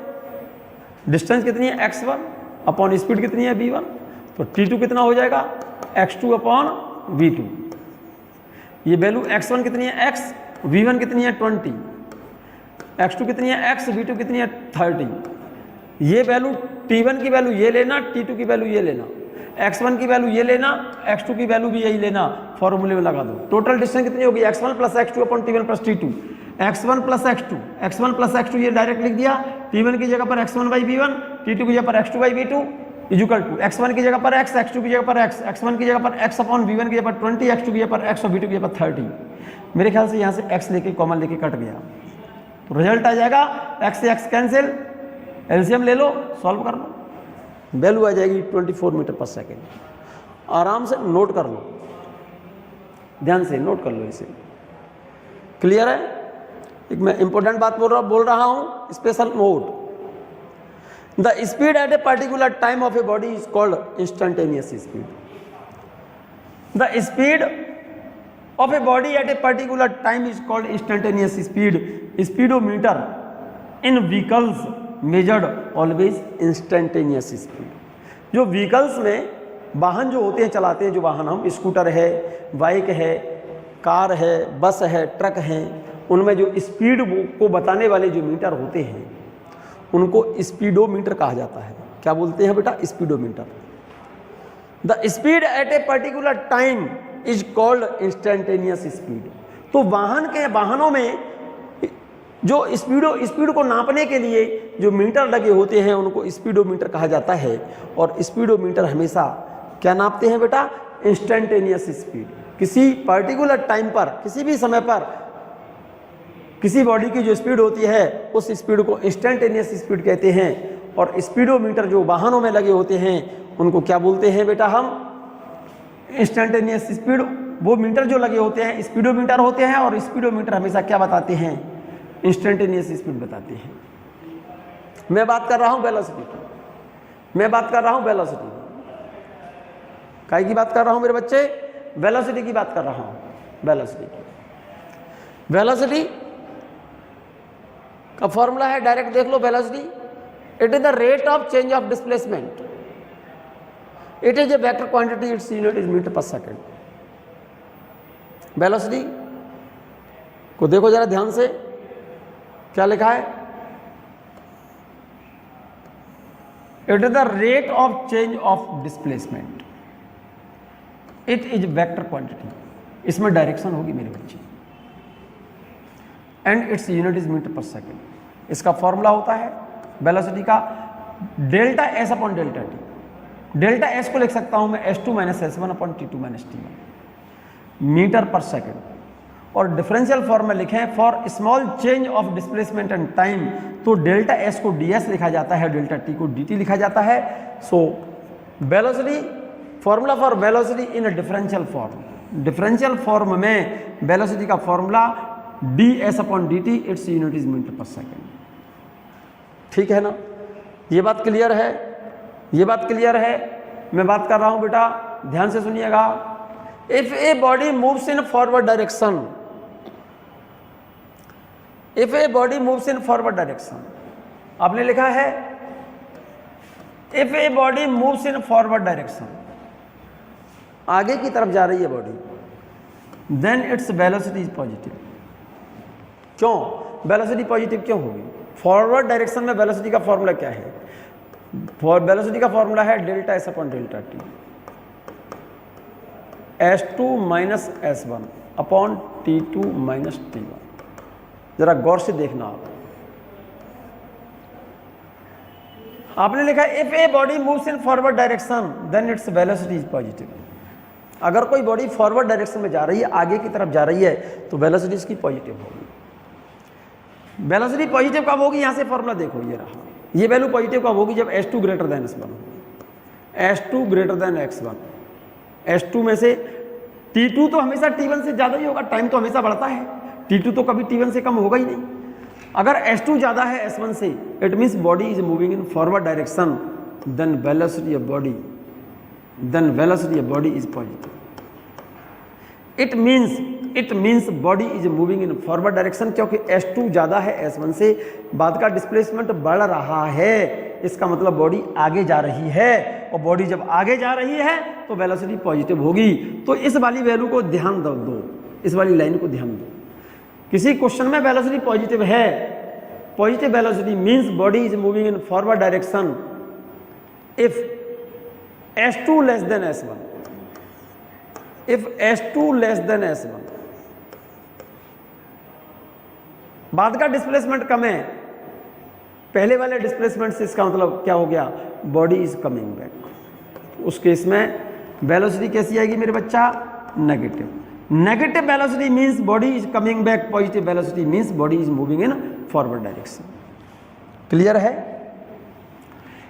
डिस्टेंस कितनी है x1 अपॉन स्पीड कितनी है v1, तो t2 कितना हो जाएगा x2 अपॉन v2। ये वैल्यू x1 कितनी है x, v1 कितनी है 20, x2 कितनी है x, v2 कितनी है 30। ये वैल्यू t1 की वैल्यू ये लेना, t2 की वैल्यू ये लेना, x1 की वैल्यू ये लेना, x2 की वैल्यू भी यही लेना, फॉर्मूले में लगा दो। टोटल डिस्टेंस कितनी होगी x1 plus x2 upon t1 plus t2, x1 plus x2, x1 plus x2 ये डायरेक्ट लिख दिया, t1 की जगह पर x1 बाई v1, t2 की जगह पर x2 by v2 equal to x1 की जगह पर x, x2 की जगह पर x, x1 की जगह पर x अपॉन v1 की जगह पर 20, x2 की जगह पर x और v2 की जगह पर 30। मेरे ख्याल से यहाँ से x लेके कॉमन लेके कट गया, तो रिजल्ट आ जाएगा x से x कैंसिल, एलसीएम ले लो, सॉल्व कर लो, वैल्यू आ जाएगी 24 मीटर पर सेकेंड। आराम से नोट कर लो, ध्यान से नोट कर लो इसे, क्लियर है। एक मैं इंपॉर्टेंट बात बोल रहा हूं, special note, the speed at a particular time of a body is called instantaneous speed. The speed of a body at a particular time is called instantaneous speed. Speedometer in vehicles measured always instantaneous speed. जो व्हीकल्स में वाहन जो होते हैं, चलाते हैं जो वाहन, हम स्कूटर है, बाइक है, कार है, बस है, ट्रक है, उनमें जो स्पीड को बताने वाले जो मीटर होते हैं उनको स्पीडोमीटर कहा जाता है। क्या बोलते हैं बेटा, speedometer. The speed at a particular time is called instantaneous speed. तो वाहनों में जो स्पीड को नापने के लिए जो मीटर लगे होते हैं उनको स्पीडोमीटर कहा जाता है। और स्पीडोमीटर हमेशा क्या नापते हैं बेटा, इंस्टेंटेनियस स्पीड। किसी पर्टिकुलर टाइम पर, किसी भी समय पर किसी बॉडी की जो स्पीड होती है उस स्पीड को इंस्टेंटेनियस स्पीड कहते हैं। और स्पीडोमीटर जो वाहनों में लगे होते हैं उनको क्या बोलते हैं बेटा, हम इंस्टेंटेनियस स्पीड। वो मीटर जो लगे होते हैं स्पीडोमीटर होते हैं, और स्पीडोमीटर हमेशा क्या बताते हैं, इंस्टेंटेनियस स्पीड बताते हैं। मैं बात कर रहा हूं वेलोसिटी की, मैं बात कर रहा हूं वेलोसिटी की। काय की बात कर रहा हूं मेरे बच्चे, वेलोसिटी की बात कर रहा हूं। वेलोसिटी की, वेलोसिटी का फॉर्मूला है, डायरेक्ट देख लो velocity, it is the rate of change of displacement, it is a vector quantity, its unit is metre per second. Velocity को देखो जरा ध्यान से, क्या लिखा है, it is the rate of change of displacement, it is vector quantity, इसमें डायरेक्शन होगी मेरे बच्चे, and its unit is metre per second. इसका फॉर्मूला होता है वेलोसिटी का delta S upon delta T. Delta S को लिख सकता हूं मैं s2 minus s1 upon t2 minus t1 metre per second. और डिफरेंशियल फॉर्म में लिखें for small change of displacement and time, तो डेल्टा एस को ds लिखा जाता है, डेल्टा टी को dt लिखा जाता है। So velocity, formula for velocity in a differential form, differential form में वेलोसिटी का formula ds upon dt, it's unit is metre per second. ठीक है ना, ये बात क्लियर है, ये बात क्लियर है। मैं बात कर रहा हूं बेटा, ध्यान से सुनिएगा। If a body moves in forward direction, if a body moves in forward direction, आपने लिखा है if a body moves in forward direction, आगे की तरफ जा रही है body, then its velocity is positive. क्यों वेलोसिटी पॉजिटिव क्यों होगी? फॉरवर्ड डायरेक्शन में वेलोसिटी का फॉर्मूला क्या है? वेलोसिटी का फॉर्मूला है delta S upon delta T, s2 minus s1 upon t2 minus t1। जरा गौर से देखना आप, आपने लिखा if a body moves in forward direction then its velocity is positive. अगर कोई बॉडी फॉरवर्ड डायरेक्शन में जा रही है, आगे की तरफ जा रही है, तो वेलोसिटी इसकी पॉजिटिव होगी। वेलोसिटी पॉजिटिव कब होगी, यहां से फॉर्मूला देखो, ये रहा। ये वैल्यू पॉजिटिव कब होगी, जब S2 ग्रेटर देन S1 होगी। S2 greater than X1। S2 में से T2 तो हमेशा T1 से ज्यादा ही होगा, टाइम तो हमेशा बढ़ता है, T2 तो कभी T1 से कम होगा ही नहीं। अगर S2 ज्यादा है S1 से, it means body is moving in forward direction, then velocity of body is positive. It means body is moving in forward direction, क्योंकि S2 ज्यादा है S1 से, बाद का डिस्प्लेसमेंट बढ़ रहा है, इसका मतलब बॉडी आगे जा रही है, और बॉडी जब आगे जा रही है तो वेलोसिटी पॉजिटिव होगी। तो इस वाली वैल्यू को ध्यान दो, इस वाली लाइन को ध्यान दो। किसी क्वेश्चन में वेलोसिटी पॉजिटिव है, positive velocity means body is moving in forward direction if S2 less than S1, if S2 less than S1। बाद का डिस्प्लेसमेंट कम है, पहले वाले डिस्प्लेसमेंट से इसका मतलब क्या हो गया, बॉडी इज कमिंग बैक। उस केस में वेलोसिटी कैसी आएगी मेरे बच्चा, negative. Negative velocity means body is coming back, positive velocity means body is moving in forward direction. Clear है?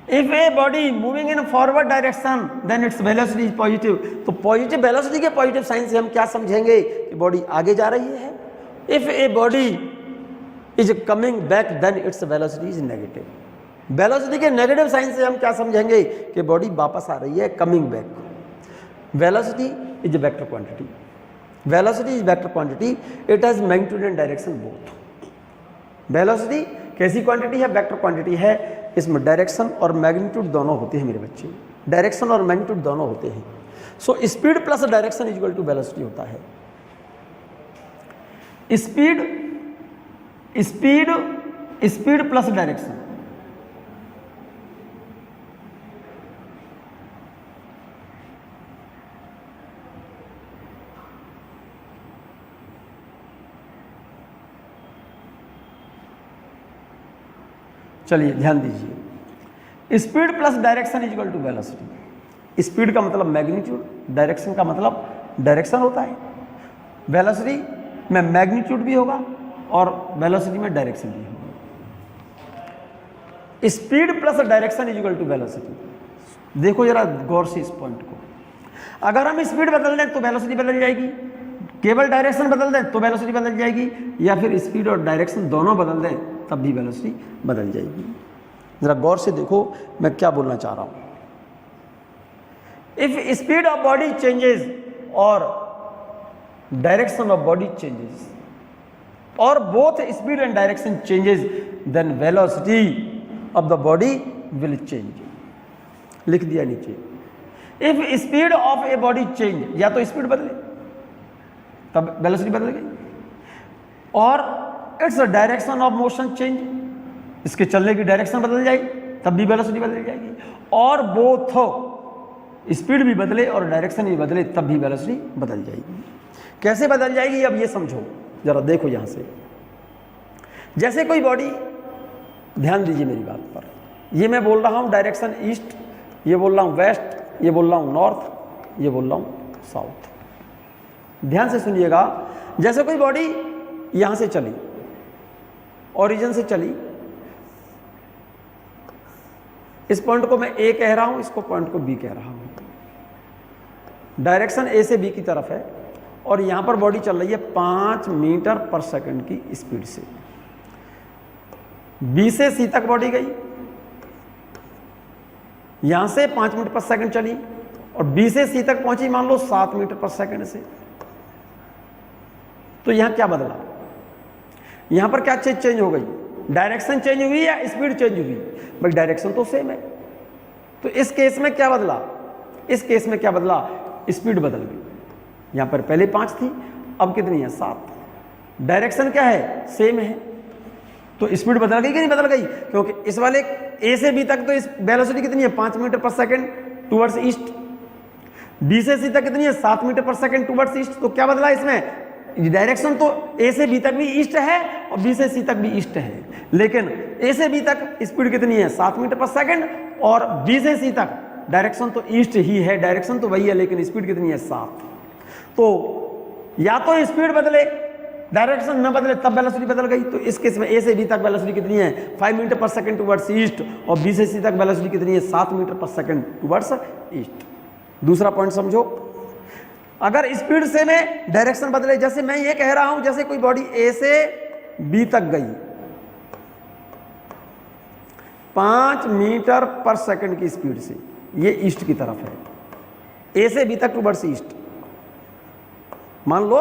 If a body moving in forward direction then its velocity is positive. तो पॉजिटिव वेलोसिटी के पॉजिटिव साइन से हम क्या समझेंगे कि बॉडी आगे जा रही है। If a body is coming back then its velocity is negative. Velocity के नेगेटिव साइन से हम क्या समझेंगे कि बॉडी वापस आ रही है, coming back. Velocity is a vector quantity, velocity is vector quantity, it has magnitude and direction both. Velocity कैसी क्वांटिटी है, वेक्टर क्वांटिटी है, इसमें डायरेक्शन और मैग्नीट्यूड दोनों होते हैं मेरे बच्चे, डायरेक्शन और मैग्नीट्यूड दोनों होते हैं। So speed plus direction equal to velocity होता है। स्पीड प्लस डायरेक्शन, चलिए ध्यान दीजिए, speed plus direction is equal to velocity. Speed का मतलब मैग्नीट्यूड, डायरेक्शन का मतलब डायरेक्शन होता है। वेलोसिटी में मैग्नीट्यूड भी होगा और वेलोसिटी में डायरेक्शन भी होगा। Speed plus direction is equal to velocity. देखो जरा गौर से इस पॉइंट को, अगर हम स्पीड बदल दें तो वेलोसिटी बदल जाएगी, केवल डायरेक्शन बदल दें तो वेलोसिटी बदल जाएगी, या फिर स्पीड और डायरेक्शन दोनों बदल दें तब भी वेलोसिटी बदल जाएगी। जरा गौर से देखो मैं क्या बोलना चाह रहा हूं। If speed of body changes और डायरेक्शन ऑफ बॉडी चेंजेस और both speed and direction changes then velocity of the body will change. लिख दिया नीचे, if speed of a body change, या तो स्पीड बदले तब वेलोसिटी बदल गई, और its direction of motion change, इसके चलने की डायरेक्शन बदल जाएगी तब भी वेलोसिटी बदल जाएगी, और बोथ स्पीड भी बदले और डायरेक्शन भी बदले तब भी वेलोसिटी बदल जाएगी। कैसे बदल जाएगी अब ये समझो, जरा देखो यहां से। जैसे कोई बॉडी, ध्यान दीजिए मेरी बात पर, ये मैं बोल रहा हूं डायरेक्शन ईस्ट, ये बोल रहा हूं वेस्ट, ये बोल रहा हूं नॉर्थ, ये बोल रहा हूं साउथ। ध्यान से सुनिएगा, जैसे कोई बॉडी यहां से चली, ओरिजिन से चली, इस पॉइंट को मैं ए कह रहा हूं, इसको पॉइंट को बी कह रहा हूं। डायरेक्शन ए से बी की तरफ है और यहां पर बॉडी चल रही है 5 मीटर पर सेकंड की स्पीड से। बी से सी तक बॉडी गई, यहां से 5 मीटर पर सेकंड चली और बी से सी तक पहुंची मान लो 7 मीटर पर सेकंड से। तो यहां क्या बदला, यहां पर क्या चीज चेंज हो गई, डायरेक्शन चेंज हुई या स्पीड चेंज हुई? भाई डायरेक्शन तो सेम है। तो इस केस में क्या बदला, इस केस में क्या बदला, स्पीड बदल गई। यहां पर पहले 5 थी, अब कितनी है, 7। डायरेक्शन क्या है, सेम है, तो स्पीड बदल गई कि नहीं बदल गई? क्योंकि इस वाले ए से बी तक तो इस वेलोसिटी कितनी है, 5 metre per second towards east. B से सी तक कितनी है, 7 metre per second towards east. तो क्या बदला इसमें, डायरेक्शन तो ए से बी तक भी ईस्ट है और बी से सी तक भी ईस्ट है, लेकिन ए से बी तक स्पीड कितनी है 7 मीटर पर सेकंड और बी से सी तक डायरेक्शन तो ईस्ट ही है, डायरेक्शन तो वही है, लेकिन स्पीड कितनी है 7। तो या तो स्पीड बदले, डायरेक्शन न बदले तब वेलोसिटी बदल गई। तो इस केस में ए से बी तक वेलोसिटी कितनी है 5 metre per second towards east और बी से सी तक वेलोसिटी कितनी है 7 metre per second towards east. दूसरा पॉइंट समझो, अगर स्पीड से में डायरेक्शन बदले, जैसे मैं ये कह रहा हूं जैसे कोई बॉडी ए से बी तक गई 5 मीटर पर सेकंड की स्पीड से, ये ईस्ट की तरफ है, ए से बी तक टुवर्ड्स ईस्ट। मान लो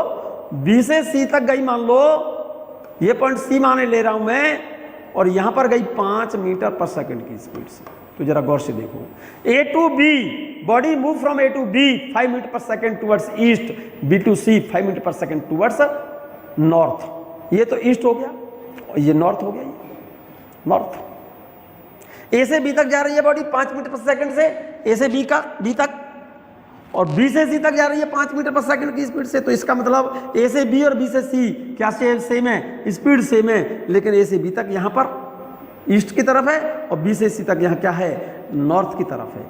बी से सी तक गई, मान लो ये पॉइंट सी माने ले रहा हूं मैं, और यहां पर गई 5 मीटर पर सेकंड की स्पीड से। तो जरा गौर से देखो, A to B, body move from A to B 5 metre per second towards east, B to C 5 metre per second towards north. ये तो ईस्ट हो गया और ये नॉर्थ हो गया, ये नॉर्थ। ए से बी तक जा रही है बॉडी 5 मीटर पर सेकंड से, ए से बी तक, और बी से सी तक जा रही है 5 मीटर पर सेकंड की स्पीड से। तो इसका मतलब ए से बी और बी से सी क्या सेम है, स्पीड सेम है, लेकिन ए से बी तक यहां पर ईस्ट की तरफ है और बी से सी तक यहां क्या है, नॉर्थ की तरफ है।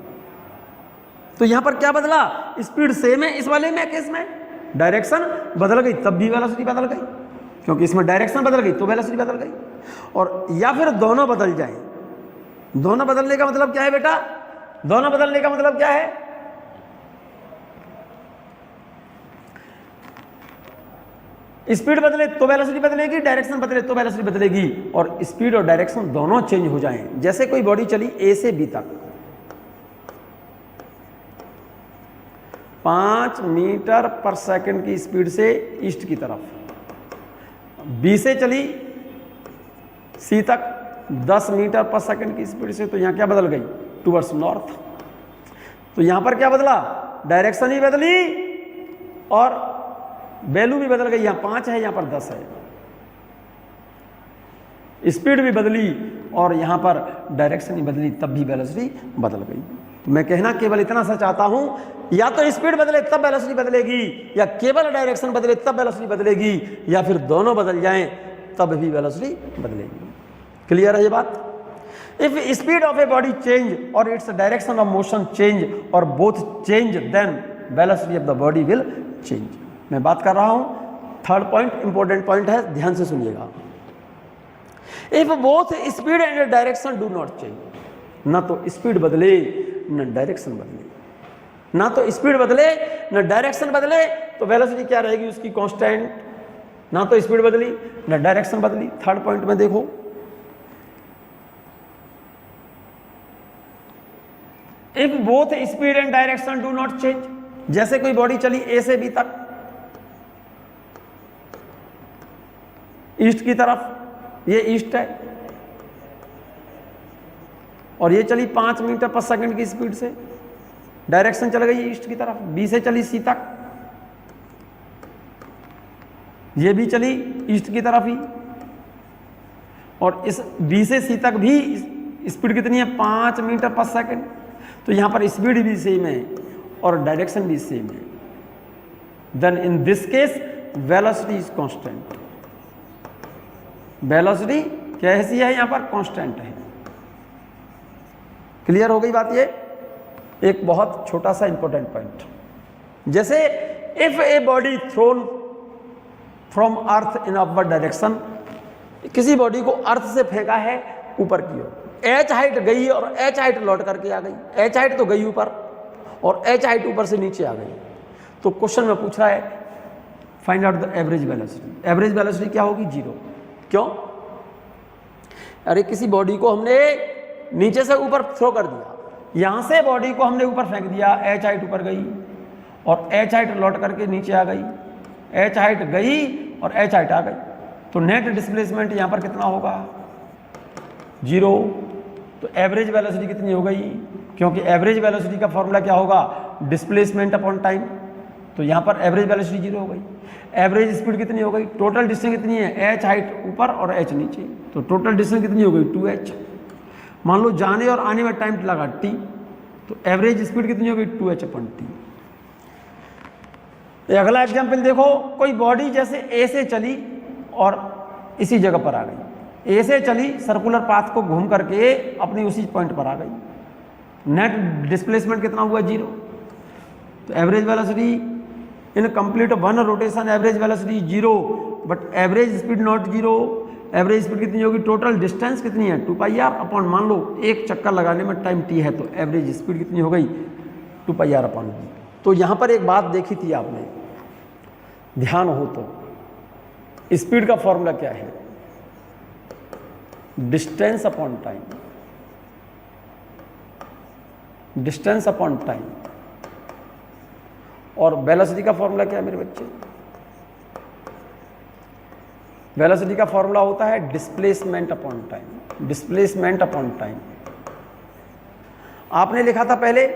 तो यहां पर क्या बदला, स्पीड सेम है, इस वाले में केस में डायरेक्शन बदल गई तब भी वेलोसिटी बदल गई, क्योंकि इसमें डायरेक्शन बदल गई तो वेलोसिटी बदल गई। और या फिर दोनों बदल जाए। दोनों बदलने का मतलब क्या है बेटा, दोनों बदलने का मतलब क्या है, स्पीड बदले तो वेलोसिटी बदलेगी, डायरेक्शन बदले तो वेलोसिटी बदलेगी, और स्पीड और डायरेक्शन दोनों चेंज हो जाएं। जैसे कोई बॉडी चली ए से बी तक 5 मीटर पर सेकंड की स्पीड से ईस्ट की तरफ, बी से चली सी तक 10 मीटर पर सेकंड की स्पीड से, तो यहां क्या बदल गई, टुवर्ड्स नॉर्थ। तो यहां पर क्या बदला, डायरेक्शन ही बदली और वैल्यू भी बदल गई, यहां 5 है यहां पर 10 है, स्पीड भी बदली और यहां पर डायरेक्शन ही बदली, तब भी वेलोसिटी बदल गई। तो मैं कहना केवल इतना सा चाहता हूं, या तो स्पीड बदले तब वेलोसिटी बदलेगी, या केवल डायरेक्शन बदले तब वेलोसिटी बदलेगी, या फिर दोनों बदल जाएं तब भी वेलोसिटी बदलेगी। क्लियर है ये बात। If speed of a body change और its direction of motion change और both change, then velocity of the body will change. मैं बात कर रहा हूं, थर्ड पॉइंट इंपॉर्टेंट पॉइंट है, ध्यान से सुनिएगा। If both speed and direction do not change, ना तो स्पीड बदले न डायरेक्शन बदले, ना तो स्पीड बदले न डायरेक्शन बदले, तो वेलोसिटी क्या रहेगी उसकी कांस्टेंट। ना तो स्पीड बदली न डायरेक्शन बदली। थर्ड पॉइंट में देखो, if both speed and direction do not change, जैसे कोई बॉडी चली ए से बी तक ईस्ट की तरफ, ये ईस्ट है, और ये चली 5 मीटर पर सेकंड की स्पीड से, डायरेक्शन चल गई ईस्ट की तरफ। बी से चली सी तक, ये भी चली ईस्ट की तरफ ही, और इस बी से सी तक भी स्पीड कितनी है 5 मीटर पर सेकंड। तो यहां पर स्पीड भी सेम है और डायरेक्शन भी सेम है। Then in this case velocity is constant. Velocity कैसी है, यहां पर कांस्टेंट है। क्लियर हो गई बात। ये एक बहुत छोटा सा इंपॉर्टेंट पॉइंट, जैसे if a body thrown from earth in upward direction, किसी बॉडी को अर्थ से फेंका है ऊपर की ओर, एच हाइट गई और एच हाइट लौट करके आ गई। एच हाइट तो गई ऊपर और एच हाइट ऊपर से नीचे आ गई। तो क्वेश्चन में पूछ रहा है find out the average velocity. Average velocity क्या होगी, 0। क्यों? अरे किसी बॉडी को हमने नीचे से ऊपर थ्रो कर दिया, यहां से बॉडी को हमने ऊपर फेंक दिया, एच हाइट ऊपर गई और एच हाइट लौट करके नीचे आ गई। एच हाइट गई और एच हाइट आ गई, तो नेट डिस्प्लेसमेंट यहां पर कितना होगा, 0। तो एवरेज वेलोसिटी कितनी हो गई, क्योंकि एवरेज वेलोसिटी का फॉर्मूला क्या होगा, डिस्प्लेसमेंट अपॉन टाइम। तो यहां पर एवरेज वेलोसिटी 0 हो गई। एवरेज स्पीड कितनी हो गई, टोटल डिस्टेंस कितनी है, एच हाइट ऊपर और एच नीचे, तो टोटल डिस्टेंस कितनी हो गई, 2h। मान लो जाने और आने में टाइम लगा t, तो एवरेज स्पीड कितनी हो गई, 2h/t। अगला एग्जाम्पल देखो, कोई बॉडी जैसे ए से चली और इसी जगह पर आ गई, ए से चली सर्कुलर पाथ को घूम करके अपनी उसी पॉइंट पर आ गई, नेट डिस्प्लेसमेंट कितना हुआ? 0। तो average velocity in complete one rotation average velocity 0, but average speed not 0। Average speed कितनी होगी? टोटल डिस्टेंस कितनी है? 2πr अपॉन, मान लो एक चक्कर लगाने में टाइम t है, तो एवरेज स्पीड कितनी हो गई? 2πr upon v। तो यहाँ पर एक बात देखी थी आपने, ध्यान हो तो, स्पीड का फॉर्मूला क्या है? Distance upon time, distance upon time. और वेलोसिटी का फॉर्मूला क्या है मेरे बच्चे? वेलोसिटी का फॉर्मूला होता है displacement upon time, displacement upon time. आपने लिखा था पहले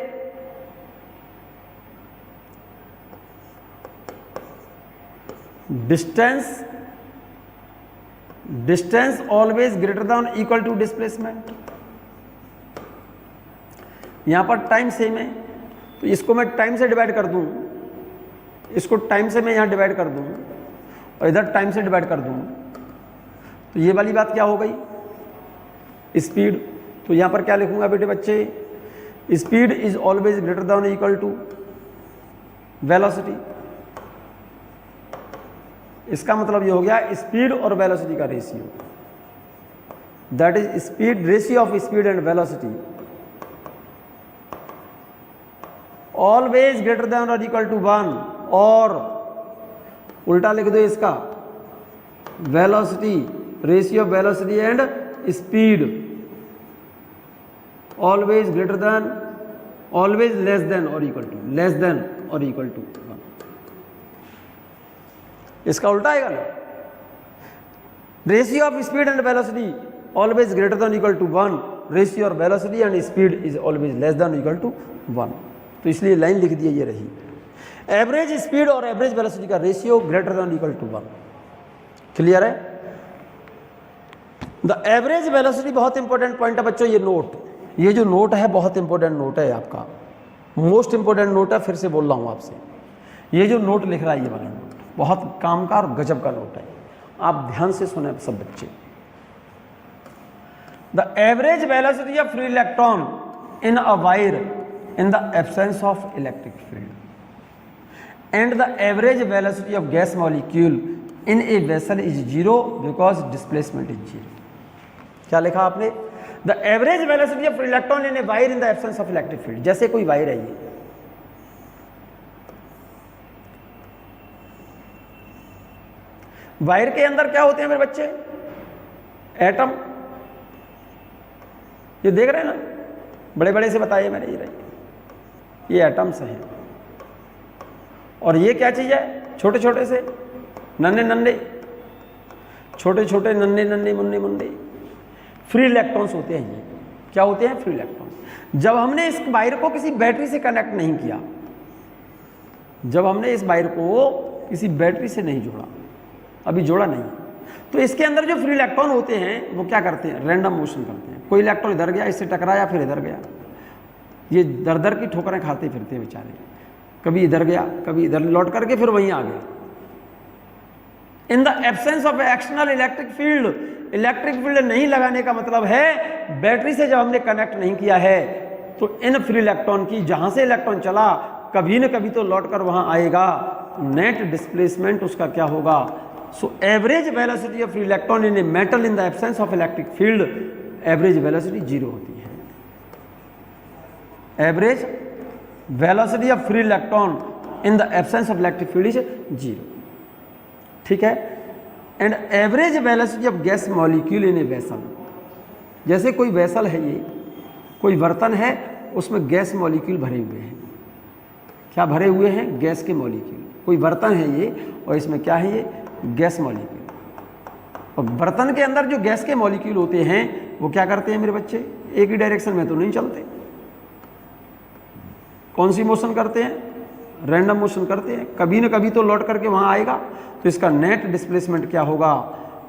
distance, distance always greater than equal to displacement. यहां पर टाइम सेम है, तो इसको मैं टाइम से डिवाइड कर दूं, इसको टाइम से मैं यहां डिवाइड कर दूं और इधर टाइम से डिवाइड कर दूं, तो ये वाली बात क्या हो गई? स्पीड। तो यहां पर क्या लिखूंगा बेटे बच्चे? Speed is always greater than equal to velocity. इसका मतलब ये हो गया स्पीड और वेलोसिटी का ratio, that is speed, ratio of speed and velocity always greater than और इक्वल टू 1, और उल्टा लिख दो इसका, velocity, ratio of velocity and speed always greater than, always less than और इक्वल टू, लेस देन और इक्वल टू 1। इसका उल्टा आएगा ना, ratio of speed and velocity always greater than equal to 1, ratio of velocity and speed is always less than equal to 1। तो इसलिए लाइन लिख दी है, ये रही। एवरेज स्पीड और एवरेज वेलोसिटी का ratio greater than equal to 1। Clear है? द एवरेज वेलोसिटी, बहुत इंपॉर्टेंट पॉइंट है बच्चों, ये नोट, ये जो नोट है बहुत इंपॉर्टेंट नोट है आपका, मोस्ट इंपॉर्टेंट नोट है। फिर से बोल रहा हूं आपसे, ये जो नोट लिख रहा है, ये वाला नोट बहुत काम का और गजब का नोट है, आप ध्यान से सुने सब बच्चे। The average velocity of free electron in a wire in the absence of electric field and the average velocity of gas molecule in a vessel is 0 because displacement is 0। क्या लिखा आपने? the average velocity of electron in a wire in the absence of electric field। जैसे कोई वायर है, ये वायर के अंदर क्या होते हैं मेरे बच्चे? एटम। ये देख रहे हैं ना, बड़े बड़े से बताइए मैंने, ये रही, ये एटम्स हैं। और ये क्या चीज़ है? छोटे छोटे से नन्हे नन्हे, छोटे छोटे नन्हे नन्हे मुन्ने मुन्ने फ्री इलेक्ट्रॉन्स होते हैं। ये क्या होते हैं? Free electrons. जब हमने इस वायर को किसी बैटरी से कनेक्ट नहीं किया, जब हमने इस वायर को किसी बैटरी से नहीं जोड़ा, अभी जोड़ा नहीं, तो इसके अंदर जो फ्री इलेक्ट्रॉन होते हैं वो क्या करते हैं? रैंडम मोशन करते हैं। कोई इलेक्ट्रॉन इधर गया, इससे टकराया, फिर इधर गया, ये दर दर की ठोकरें खाते फिरते हैं बेचारे, कभी इधर गया, कभी इधर, लौट करके फिर वहीं आ गया। In the absence of external electric field, electric field नहीं लगाने का मतलब है बैटरी से जब हमने कनेक्ट नहीं किया है, तो इन फ्री इलेक्ट्रॉन की, जहां से इलेक्ट्रॉन चला, कभी न कभी तो लौट कर वहां आएगा, नेट डिस्प्लेसमेंट उसका क्या होगा? So average velocity of free electron in a metal in the absence of electric field, average velocity 0 होती है। Average velocity of free electron in the absence of electric field is 0। ठीक है? And average velocity of gas molecule in a vessel, जैसे कोई वेसल है, ये कोई बर्तन है, उसमें गैस मॉलिक्यूल भरे हुए हैं। क्या भरे हुए हैं? गैस के मॉलिक्यूल। कोई बर्तन है ये, और इसमें क्या है? ये गैस मॉलिक्यूल। और बर्तन के अंदर जो गैस के मॉलिक्यूल होते हैं वो क्या करते हैं मेरे बच्चे? एक ही डायरेक्शन में तो नहीं चलते। कौन सी मोशन करते हैं? रैंडम मोशन करते हैं। कभी न कभी तो लौट करके वहां आएगा। तो इसका नेट डिस्प्लेसमेंट क्या होगा?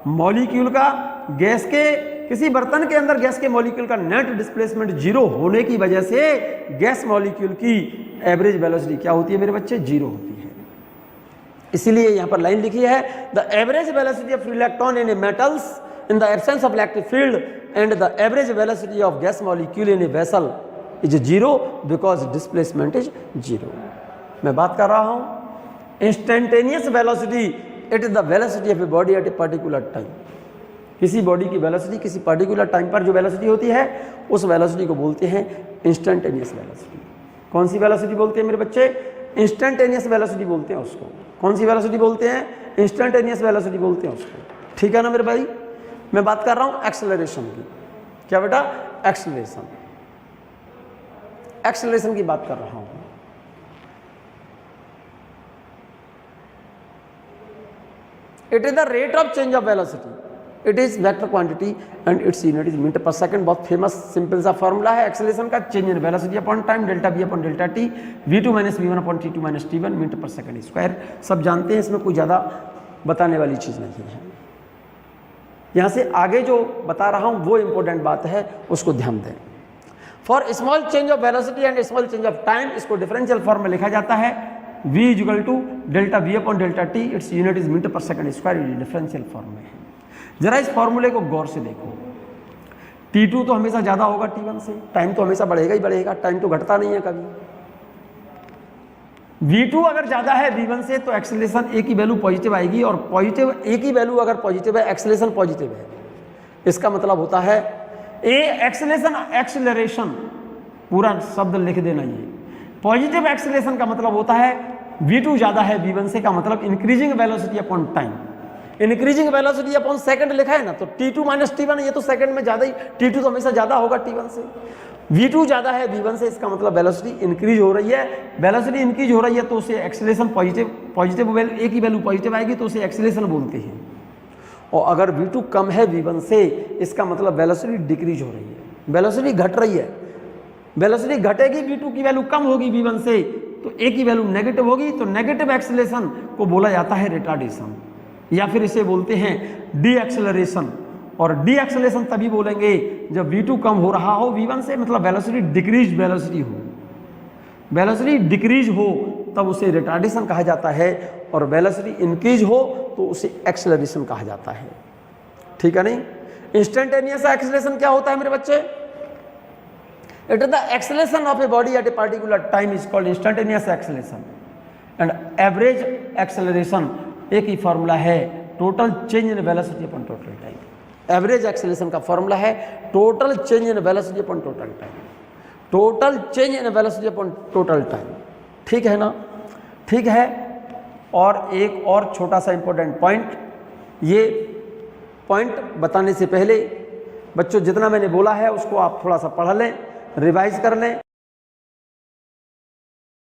मॉलिक्यूल का, गैस के, किसी बर्तन के अंदर गैस के मॉलिक्यूल का नेट डिस्प्लेसमेंट 0 होने की वजह से गैस मॉलिक्यूल की एवरेज वेलोसिटी क्या होती है मेरे बच्चे? 0 होती है। इसीलिए यहाँ पर लाइन लिखी है, the average velocity of electron in A metals in the absence of electric field and the average velocity of gas molecule in a vessel is 0 because displacement is 0. मैं बात कर रहा हूँ instantaneous velocity, it is the velocity of a body at a particular time. किसी बॉडी की वेलोसिटी किसी पर्टिकुलर टाइम पर जो वेलोसिटी होती है उस वेलोसिटी को बोलते हैं इंस्टेंटेनियस वेलोसिटी। कौन सी वेलोसिटी बोलते हैं मेरे बच्चे? इंस्टेंटेनियस वेलोसिटी बोलते हैं उसको। कौन सी वेलोसिटी बोलते हैं? इंस्टेंटेनियस वेलोसिटी बोलते हैं उसको। ठीक है ना मेरे भाई? मैं बात कर रहा हूं एक्सेलरेशन की। क्या बेटा? एक्सेलरेशन, एक्सेलरेशन की बात कर रहा हूं। It is the rate of change of velocity, it is vector quantity and its unit is metre per second. बहुत फेमस सिंपल सा फॉर्मूला है एक्सेलरेशन का, change in velocity upon time, delta V upon delta T, v2 minus v1 upon t2 minus t1 metre per second square. सब जानते हैं, इसमें कोई ज़्यादा बताने वाली चीज़ नहीं है। यहाँ से आगे जो बता रहा हूँ वो इंपॉर्टेंट बात है, उसको ध्यान दें। For small change of velocity and small change of time, इसको डिफरेंशियल फॉर्म में लिखा जाता है v equal to delta V upon delta T, it's unit is metre per second square. ये डिफरेंशियल फॉर्म में है। जरा इस फॉर्मूले को गौर से देखो। t2 तो हमेशा ज़्यादा होगा t1 से, टाइम तो हमेशा बढ़ेगा ही बढ़ेगा, टाइम तो घटता नहीं है कभी। v2 अगर ज़्यादा है v1 से तो एक्सेलरेशन a की वैल्यू पॉजिटिव आएगी, और पॉजिटिव a की वैल्यू अगर पॉजिटिव है, एक्सेलरेशन पॉजिटिव है। इसका मतलब होता है a एक्सेलरेशन पूरा शब्द लिख देना। ये पॉजिटिव एक्सेलरेशन का मतलब होता है v2 ज़्यादा है v1 से, का मतलब increasing velocity upon time, increasing velocity upon second लिखा है ना, तो t2 माइनस t1, ये तो सेकंड में ज़्यादा ही, t2 तो हमेशा ज़्यादा होगा t1 से। v2 ज़्यादा है v1 से, इसका मतलब वेलोसिटी इंक्रीज हो रही है। वेलोसिटी इंक्रीज हो रही है तो उसे एक्सेलरेशन पॉजिटिव a की वैल्यू पॉजिटिव आएगी तो उसे एक्सेलरेशन बोलते हैं। और अगर v2 कम है v1 से, इसका मतलब वेलोसिटी डिक्रीज हो रही है, वेलोसिटी घट रही है। वेलोसिटी घटेगी, v2 की वैल्यू कम होगी v1 से, तो a की वैल्यू नेगेटिव होगी, तो नेगेटिव एक्सेलरेशन को बोला जाता है रिटार्डेशन, या फिर इसे बोलते हैं डी एक्सेलरेशन। और डी एक्सेलरेशन तभी बोलेंगे जब v2 कम हो रहा हो v1 से, मतलब वेलोसिटी डिक्रीज वेलोसिटी हो, वेलोसिटी डिक्रीज हो तब उसे रिटार्डेशन कहा जाता है, और वेलोसिटी इंक्रीज हो तो उसे एक्सेलरेशन कहा जाता है। ठीक है नहीं? इंस्टेंटेनियस एक्सेलरेशन क्या होता है मेरे बच्चे? It is the acceleration of a body at a particular time is called instantaneous acceleration. And average acceleration एक ही फॉर्मूला है, total change in velocity upon total time. Average acceleration का फॉर्मूला है total change in velocity upon total time, total change in velocity upon total time. ठीक है ना? ठीक है। और एक और छोटा सा इंपॉर्टेंट पॉइंट, ये पॉइंट बताने से पहले बच्चों जितना मैंने बोला है उसको आप थोड़ा सा पढ़ लें, रिवाइज कर लें।